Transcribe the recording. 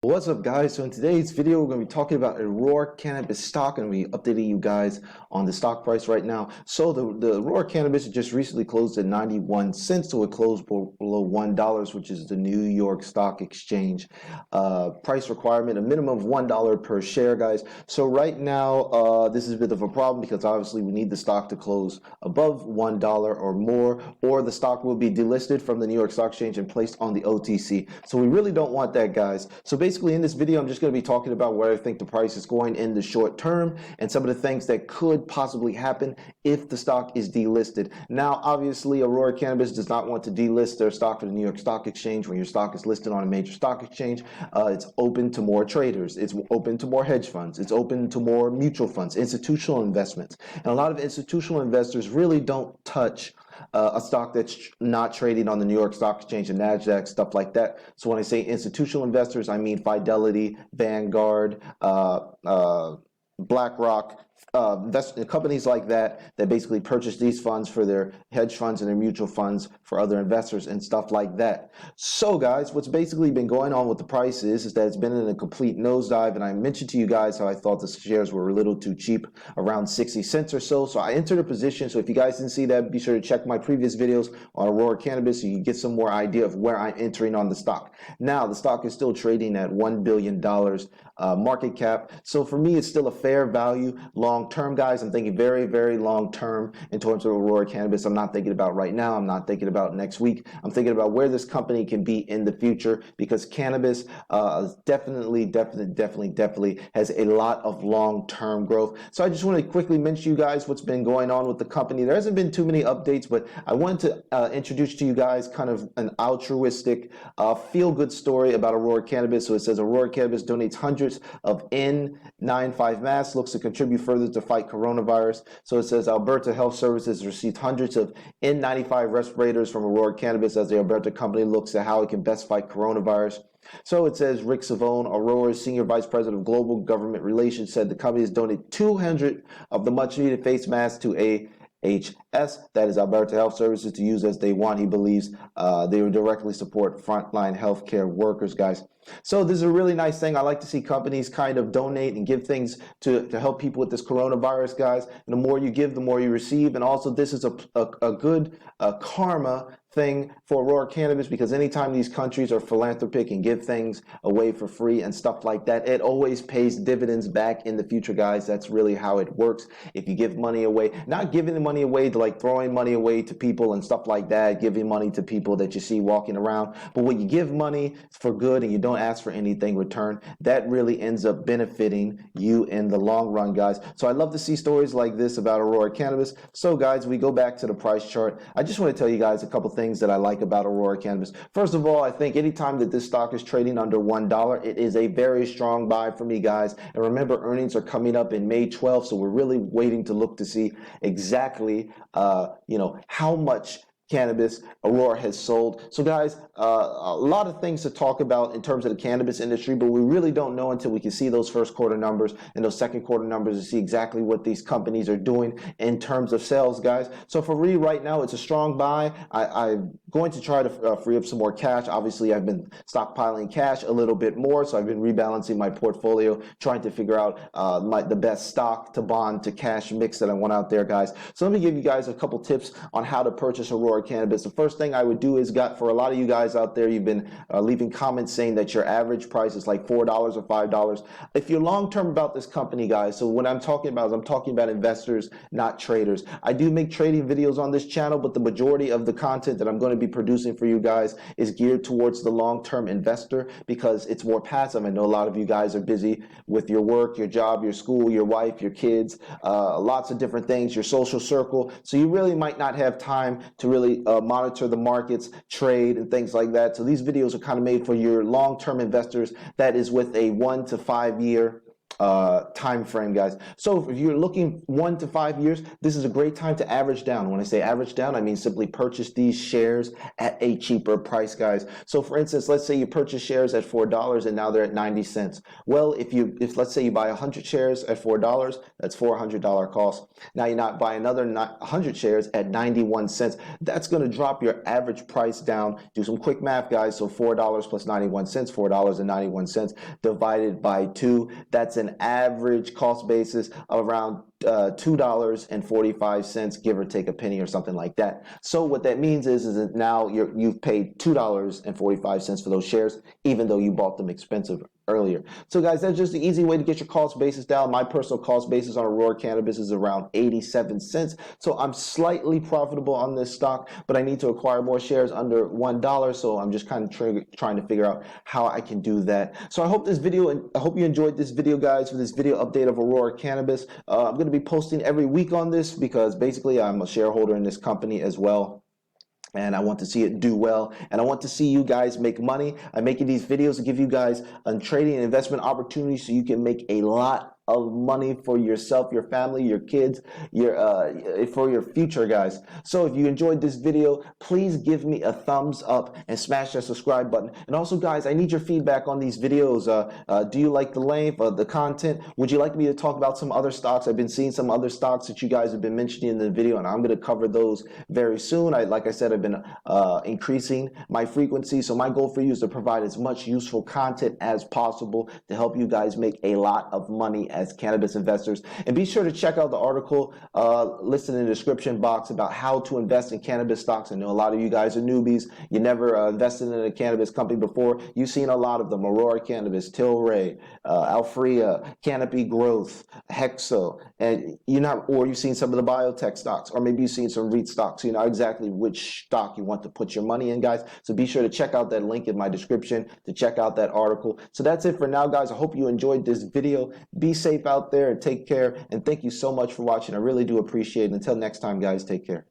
What's up, guys? So in today's video, we're going to be talking about Aurora Cannabis stock, and we're updating you guys on the stock price right now. So the Aurora Cannabis just recently closed at 91 cents, so it closed below $1, which is the New York Stock Exchange price requirement, a minimum of $1 per share, guys. So right now, this is a bit of a problem because obviously we need the stock to close above $1 or more, or the stock will be delisted from the New York Stock Exchange and placed on the OTC. So we really don't want that, guys. So basically in this video, I'm just going to be talking about where I think the price is going in the short term and some of the things that could possibly happen if the stock is delisted. Now, obviously, Aurora Cannabis does not want to delist their stock from the New York Stock Exchange. When your stock is listed on a major stock exchange, it's open to more traders. It's open to more hedge funds. It's open to more mutual funds, institutional investments. And a lot of institutional investors really don't touch a stock that's not trading on the New York Stock Exchange and NASDAQ, stuff like that. So when I say institutional investors, I mean Fidelity, Vanguard, BlackRock, companies like that basically purchase these funds for their hedge funds and their mutual funds for other investors and stuff like that. So guys, what's basically been going on with the price is that it's been in a complete nosedive, and I mentioned to you guys how I thought the shares were a little too cheap, around 60 cents or so. So I entered a position. So if you guys didn't see that, be sure to check my previous videos on Aurora Cannabis so you can get some more idea of where I'm entering on the stock. Now the stock is still trading at $1 billion market cap. So for me, it's still a fair value long term, guys. I'm thinking very, very long term in terms of Aurora Cannabis. I'm not thinking about right now. I'm not thinking about next week. I'm thinking about where this company can be in the future, because cannabis definitely has a lot of long term growth. So I just want to quickly mention to you guys what's been going on with the company. There hasn't been too many updates, but I wanted to introduce to you guys kind of an altruistic feel good story about Aurora Cannabis. So it says Aurora Cannabis donates hundreds of N95 masks, looks to contribute further to fight coronavirus. So it says Alberta Health Services received hundreds of N95 respirators from Aurora Cannabis as the Alberta company looks at how it can best fight coronavirus. So it says Rick Savone, Aurora's Senior Vice President of Global Government Relations, said the company has donated 200 of the much needed face masks to AHS, that is Alberta Health Services, to use as they want. He believes they will directly support frontline healthcare workers, guys. So this is a really nice thing. I like to see companies kind of donate and give things to help people with this coronavirus, guys. And the more you give, the more you receive. And also this is a good karma thing for Aurora Cannabis, because anytime these countries are philanthropic and give things away for free and stuff like that, it always pays dividends back in the future, guys. That's really how it works. If you give money away, not giving the money away to like throwing money away to people and stuff like that, giving money to people that you see walking around, but when you give money for good and you don't ask for anything in return, that really ends up benefiting you in the long run, guys. So I love to see stories like this about Aurora Cannabis. So guys, we go back to the price chart. I just want to tell you guys a couple things that I like about Aurora Cannabis. First of all, I think anytime that this stock is trading under $1, it is a very strong buy for me, guys. And remember, earnings are coming up in May 12th, so we're really waiting to look to see exactly how much cannabis Aurora has sold. So guys, a lot of things to talk about in terms of the cannabis industry, but we really don't know until we can see those first quarter numbers and those second quarter numbers to see exactly what these companies are doing in terms of sales, guys. So for me right now, it's a strong buy. I'm going to try to free up some more cash. Obviously, I've been stockpiling cash a little bit more, so I've been rebalancing my portfolio, trying to figure out the best stock to bond to cash mix that I want out there, guys. So let me give you guys a couple tips on how to purchase Aurora Cannabis. The first thing I would do is, for a lot of you guys out there, you've been leaving comments saying that your average price is like $4 or $5. If you're long-term about this company, guys, so what I'm talking about is I'm talking about investors, not traders. I do make trading videos on this channel, but the majority of the content that I'm going to be producing for you guys is geared towards the long-term investor, because it's more passive. I know a lot of you guys are busy with your work, your job, your school, your wife, your kids, lots of different things, your social circle. So you really might not have time to really monitor the markets, trade, and things like that. So these videos are kind of made for your long-term investors that is with a 1 to 5 year time frame, guys. So if you're looking 1 to 5 years, this is a great time to average down. When I say average down, I mean simply purchase these shares at a cheaper price, guys. So for instance, let's say you purchase shares at $4 and now they're at 90 cents. Well, if let's say you buy 100 shares at $4, that's $400 cost. Now you're not buying another 100 shares at 91 cents. That's going to drop your average price down. Do some quick math, guys. So $4 plus 91 cents, $4.91 divided by 2. That's an average cost basis of around $2.45, give or take a penny or something like that. So what that means is that now you've paid $2.45 for those shares, even though you bought them expensive earlier. So guys, that's just the easy way to get your cost basis down. My personal cost basis on Aurora Cannabis is around 87 cents. So I'm slightly profitable on this stock, but I need to acquire more shares under $1. So I'm just kind of trying to figure out how I can do that. So I hope you enjoyed this video, guys, for this video update of Aurora Cannabis. I'm going to be posting every week on this because basically I'm a shareholder in this company as well. And I want to see it do well, and I want to see you guys make money. I'm making these videos to give you guys trading and investment opportunities so you can make a lot of money for yourself, your family, your kids, for your future, guys. So if you enjoyed this video, please give me a thumbs up and smash that subscribe button. And also, guys, I need your feedback on these videos. Do you like the length of the content? Would you like me to talk about some other stocks? I've been seeing some other stocks that you guys have been mentioning in the video, and I'm going to cover those very soon. Like I said, I've been increasing my frequency. So my goal for you is to provide as much useful content as possible to help you guys make a lot of money as cannabis investors. And be sure to check out the article listed in the description box about how to invest in cannabis stocks. I know a lot of you guys are newbies. You never invested in a cannabis company before. You've seen a lot of them: Aurora Cannabis, Tilray, Alfrea, Canopy Growth, Hexo, and you've seen some of the biotech stocks, or maybe you've seen some REIT stocks. You know exactly which stock you want to put your money in, guys. So be sure to check out that link in my description to check out that article. So that's it for now, guys. I hope you enjoyed this video. Be safe out there and take care. And thank you so much for watching. I really do appreciate it. Until next time, guys, take care.